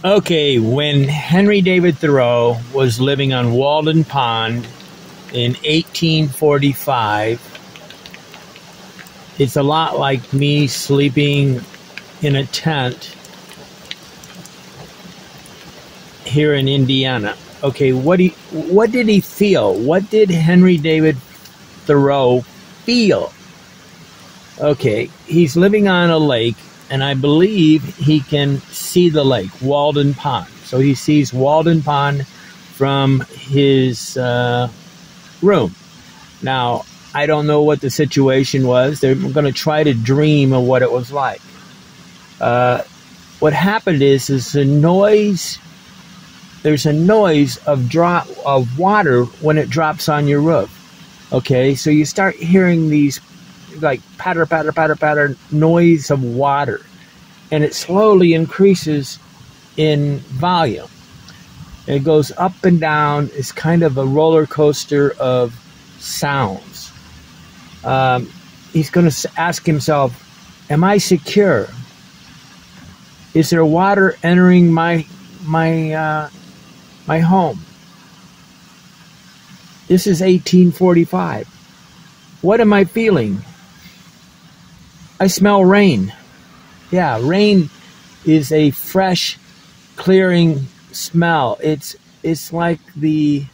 Okay, when Henry David Thoreau was living on Walden Pond in 1845, it's a lot like me sleeping in a tent here in Indiana. Okay, what did he feel? What did Henry David Thoreau feel? Okay, he's living on a lake, and I believe he can see the lake, Walden Pond. So he sees Walden Pond from his room. Now, I don't know what the situation was. They're going to try to dream of what it was like. What happened is a noise. There's a noise of water when it drops on your roof. Okay, so you start hearing these like patter, patter, patter, patter noise of water, and it slowly increases in volume. It goes up and down. It's kind of a roller coaster of sounds. He's going to ask himself, am I secure? Is there water entering my home? This is 1845. What am I feeling? I smell rain. Yeah, rain is a fresh, clearing smell. It's like the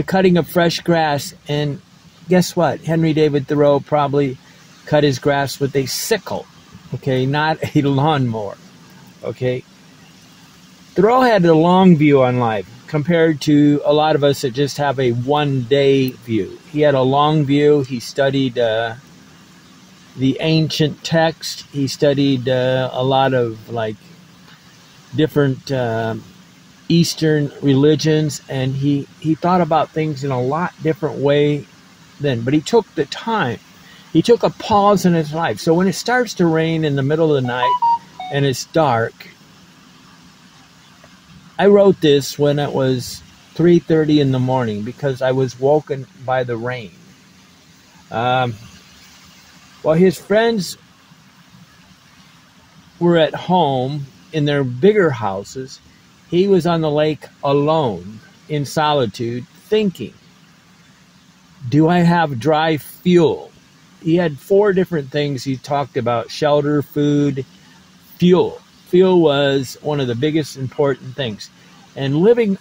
cutting of fresh grass. And guess what? Henry David Thoreau probably cut his grass with a sickle. Okay, not a lawnmower. Okay. Thoreau had a long view on life compared to a lot of us that just have a one-day view. He had a long view. He studied the ancient text. He studied a lot of like different Eastern religions, and he thought about things in a lot different way then. But he took the time. He took a pause in his life. So when it starts to rain in the middle of the night and it's dark, I wrote this when it was 3:30 in the morning because I was woken by the rain. While his friends were at home in their bigger houses, he was on the lake alone in solitude thinking, do I have dry fuel? He had 4 different things he talked about: shelter, food, fuel. Fuel was one of the biggest important things. And living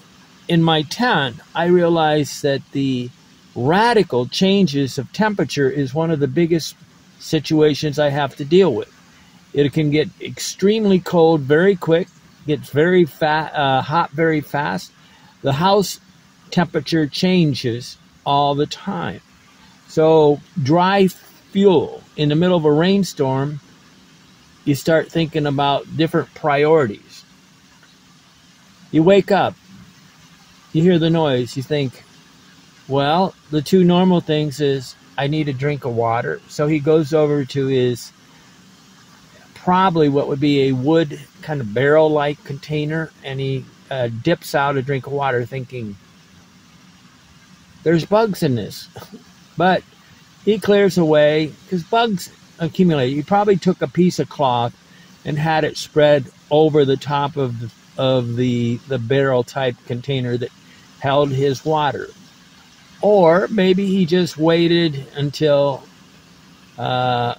in my tent, I realized that the radical changes of temperature is one of the biggest situations I have to deal with. It can get extremely cold very quick, gets very hot very fast. The house temperature changes all the time. So dry fuel in the middle of a rainstorm, you start thinking about different priorities. You wake up, you hear the noise, you think, well, the 2 normal things is I need a drink of water. So he goes over to his probably what would be a wood kind of barrel-like container, and he dips out a drink of water thinking, there's bugs in this. But he clears away because bugs accumulate. He probably took a piece of cloth and had it spread over the top of the barrel-type container that held his water. Or maybe he just waited until the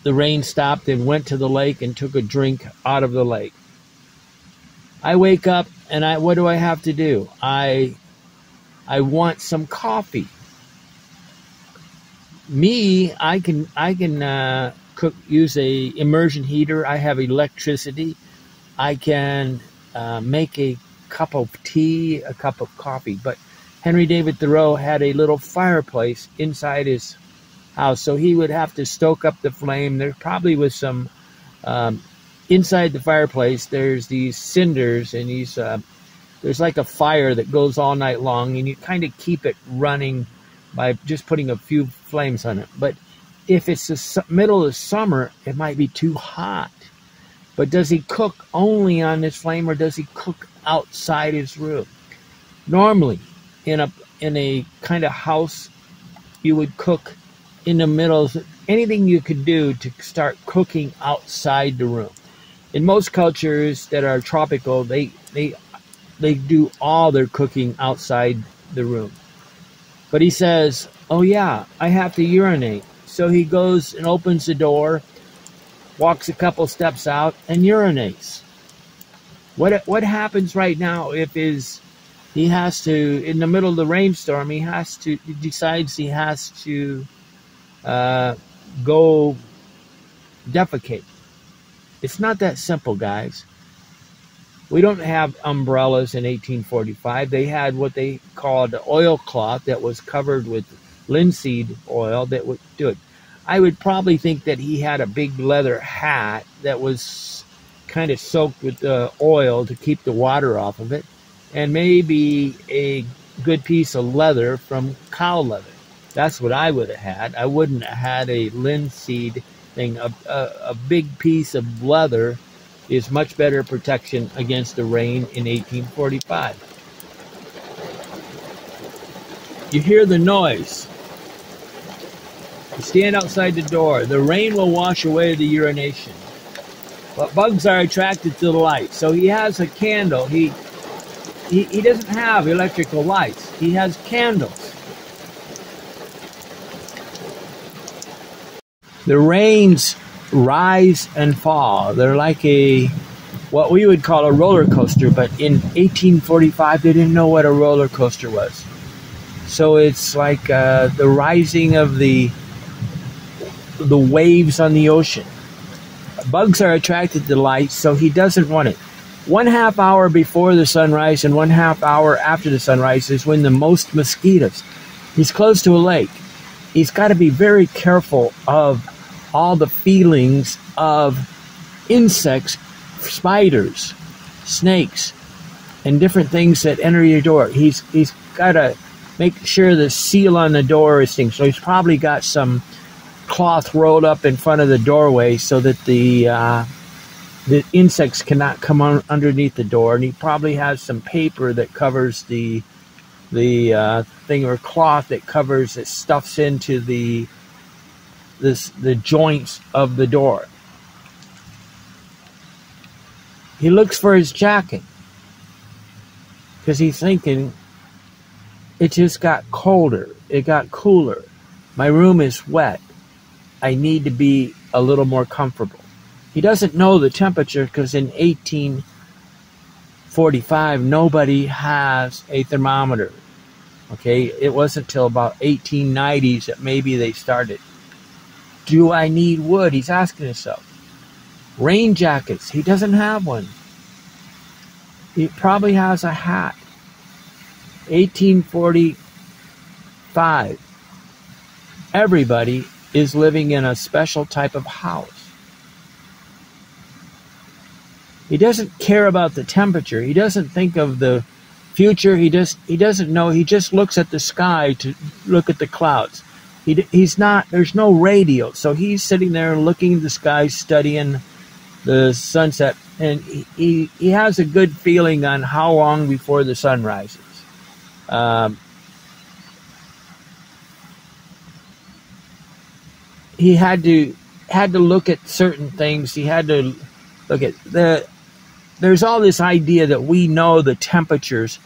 rain stopped and went to the lake and took a drink out of the lake. I wake up and what do I have to do? I want some coffee. I can use a immersion heater. I have electricity. I can make a cup of tea, a cup of coffee. But Henry David Thoreau had a little fireplace inside his house, so he would have to stoke up the flame. There probably was some inside the fireplace. There's these cinders, and there's like a fire that goes all night long, and you kind of keep it running by just putting a few flames on it. But if it's the middle of summer, it might be too hot. But does he cook only on this flame, or does he cook outside his room? Normally, in a kind of house, you would cook in the middle. Anything you could do to start cooking outside the room. In most cultures that are tropical, they do all their cooking outside the room. But he says, oh yeah, I have to urinate. So he goes and opens the door, walks a couple steps out, and urinates. What happens right now if he has to, in the middle of the rainstorm, he decides he has to go defecate. It's not that simple, guys. We don't have umbrellas in 1845. They had what they called oilcloth that was covered with linseed oil that would do it. I would probably think that he had a big leather hat that was kind of soaked with oil to keep the water off of it, and maybe a good piece of leather from cow leather. That's what I would have had. I wouldn't have had a linseed thing. A big piece of leather is much better protection against the rain in 1845. You hear the noise. You stand outside the door. The rain will wash away the urination. But bugs are attracted to the light. So he has a candle. He doesn't have electrical lights. He has candles. The rains rise and fall. They're like what we would call a roller coaster, but in 1845 they didn't know what a roller coaster was. So it's like the rising of the waves on the ocean. Bugs are attracted to light, so he doesn't want it. 1/2 hour before the sunrise and 1/2 hour after the sunrise is when the most mosquitoes. He's close to a lake. He's got to be very careful of all the feelings of insects, spiders, snakes, and different things that enter your door. He's got to make sure the seal on the door is things. So he's probably got some cloth rolled up in front of the doorway so that the insects cannot come on underneath the door, and he probably has some paper that covers the thing, or cloth that covers, that stuffs into the joints of the door. He looks for his jacket because he's thinking, it just got colder, it got cooler, my room is wet, I need to be a little more comfortable. He doesn't know the temperature because in 1845 nobody has a thermometer. Okay, it wasn't till about 1890s that maybe they started. Do I need wood? He's asking himself. Rain jackets. He doesn't have one. He probably has a hat. 1845. Everybody is living in a special type of house. He doesn't care about the temperature. He doesn't think of the future. He doesn't know. He just looks at the sky to look at the clouds. He's not, there's no radio, so he's sitting there looking at the sky, studying the sunset, and he has a good feeling on how long before the sun rises. He had to look at certain things. He had to look at there's all this idea that we know the temperatures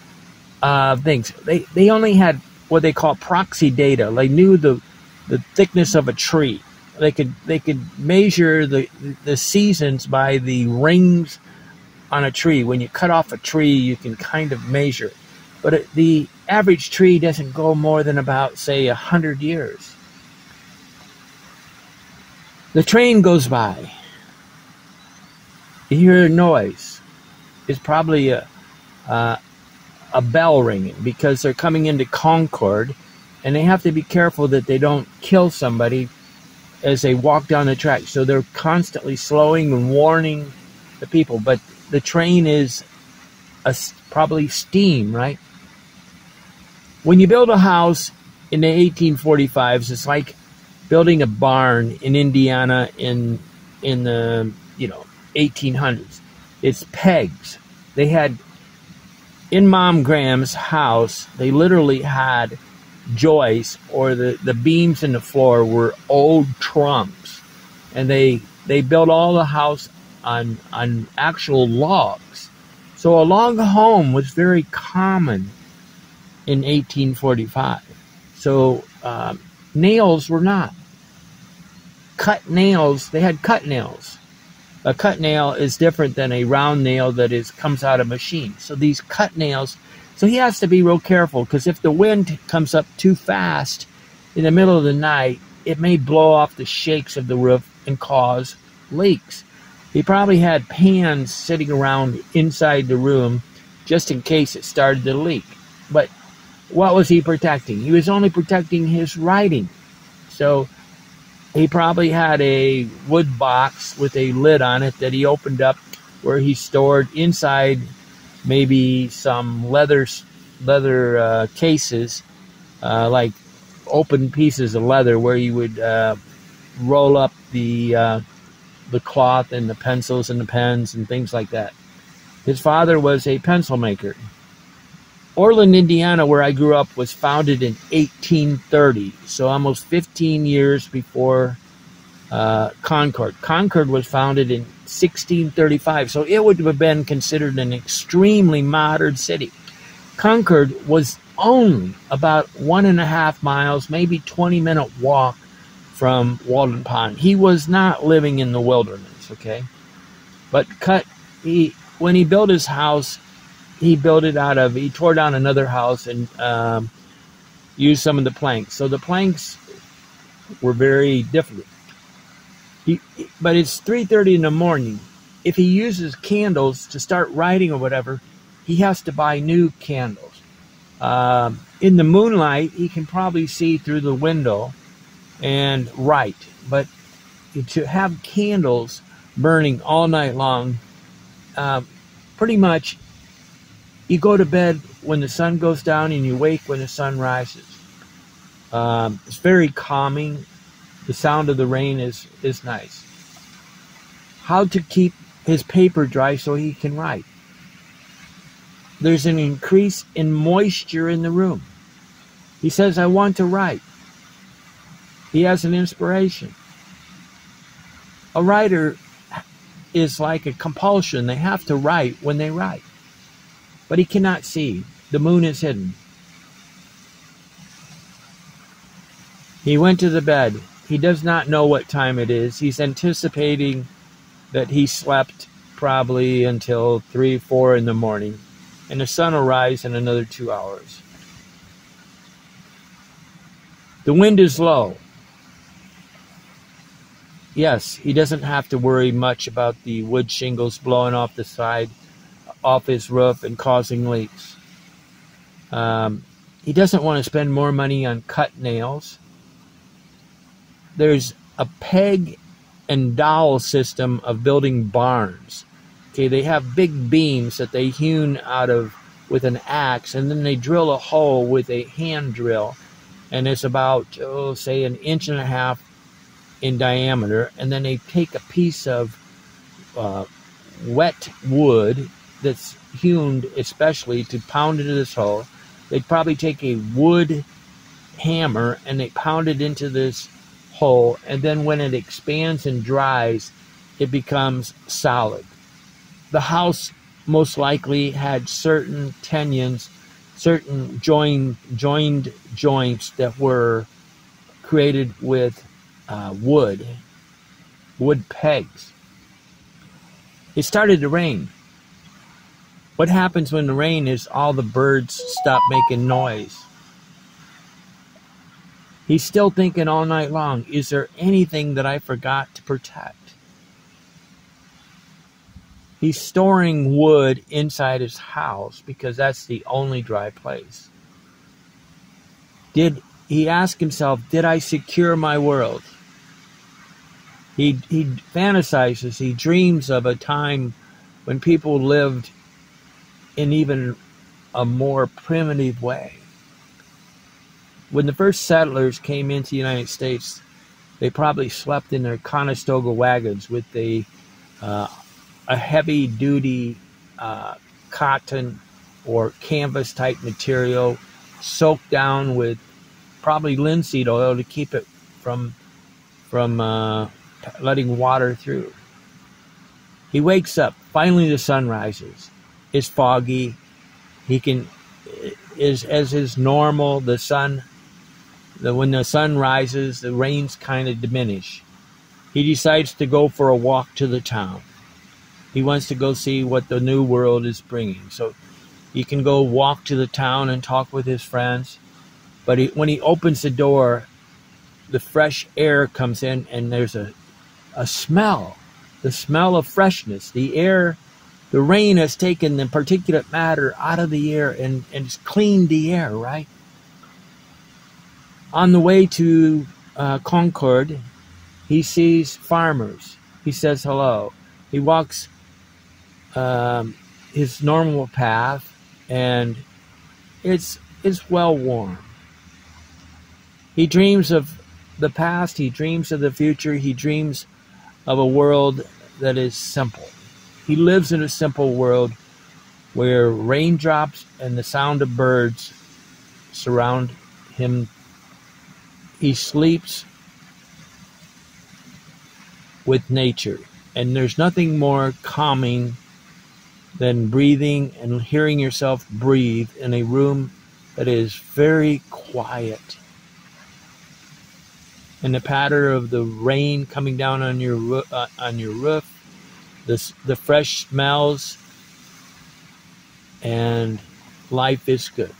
of things. They only had what they call proxy data. They knew the thickness of a tree. They could measure the seasons by the rings on a tree. When you cut off a tree, you can kind of measure it. But the average tree doesn't go more than about, say, 100 years. The train goes by. You hear a noise. It's probably a bell ringing because they're coming into Concord, and they have to be careful that they don't kill somebody as they walk down the track. So they're constantly slowing and warning the people. But the train is probably steam, right? When you build a house in the 1845s, it's like building a barn in Indiana in the 1800s. It's pegs. They had, in Mom Graham's house, they literally had joists, or the beams in the floor were old trumps, and they built all the house on actual logs. So a log home was very common in 1845. So nails were not. Cut nails, they had cut nails. A cut nail is different than a round nail that comes out of a machine. So these cut nails, so he has to be real careful, because if the wind comes up too fast in the middle of the night, it may blow off the shakes of the roof and cause leaks. He probably had pans sitting around inside the room just in case it started to leak. But what was he protecting? He was only protecting his writing. So he probably had a wood box with a lid on it that he opened up, where he stored inside maybe some leather cases, like open pieces of leather, where you would roll up the cloth and the pencils and the pens and things like that. His father was a pencil maker. Orland, Indiana, where I grew up, was founded in 1830, so almost 15 years before Concord. Concord was founded in 1635, so it would have been considered an extremely modern city. Concord was only about 1.5 miles, maybe 20-minute walk from Walden Pond. He was not living in the wilderness, okay? But when he built his house, he tore down another house and used some of the planks. So the planks were very different. But it's 3:30 in the morning. If he uses candles to start writing or whatever, he has to buy new candles. In the moonlight, he can probably see through the window and write. But to have candles burning all night long, pretty much you go to bed when the sun goes down and you wake when the sun rises. It's very calming. The sound of the rain is nice. How to keep his paper dry so he can write. There's an increase in moisture in the room. He says, I want to write. He has an inspiration. A writer is like a compulsion. They have to write when they write. But he cannot see. The moon is hidden. He went to the bed. He does not know what time it is. He's anticipating that he slept probably until 3, 4 in the morning. And the sun will rise in another 2 hours. The wind is low. Yes, he doesn't have to worry much about the wood shingles blowing off the side, off his roof and causing leaks. He doesn't want to spend more money on cut nails. There's a peg and dowel system of building barns. Okay, they have big beams that they hewn out of with an axe, and then they drill a hole with a hand drill, and it's about, say, 1.5 inches in diameter, and then they take a piece of wet wood that's hewn especially to pound into this hole. They'd probably take a wood hammer and they pound it into this hole, and then when it expands and dries, it becomes solid. The house most likely had certain tenyons, certain joined joints that were created with wood pegs. It started to rain. What happens when the rain is all the birds stop making noise? He's still thinking all night long, is there anything that I forgot to protect? He's storing wood inside his house because that's the only dry place. He asked himself, did I secure my world? He fantasizes, he dreams of a time when people lived in even a more primitive way. When the first settlers came into the United States, they probably slept in their Conestoga wagons with a heavy-duty cotton or canvas-type material soaked down with probably linseed oil to keep it from letting water through. He wakes up. Finally, the sun rises. It's foggy. He can, as is normal, when the sun rises, the rains kind of diminish. He decides to go for a walk to the town. He wants to go see what the new world is bringing. So he can go walk to the town and talk with his friends. But when he opens the door, the fresh air comes in, and there's a smell, the smell of freshness. The rain has taken the particulate matter out of the air and it's cleaned the air, right? On the way to Concord, he sees farmers. He says hello. He walks his normal path, and it's well warm. He dreams of the past. He dreams of the future. He dreams of a world that is simple. He lives in a simple world where raindrops and the sound of birds surround him. He sleeps with nature, and there's nothing more calming than breathing and hearing yourself breathe in a room that is very quiet. And the patter of the rain coming down on your roof, the fresh smells, and life is good.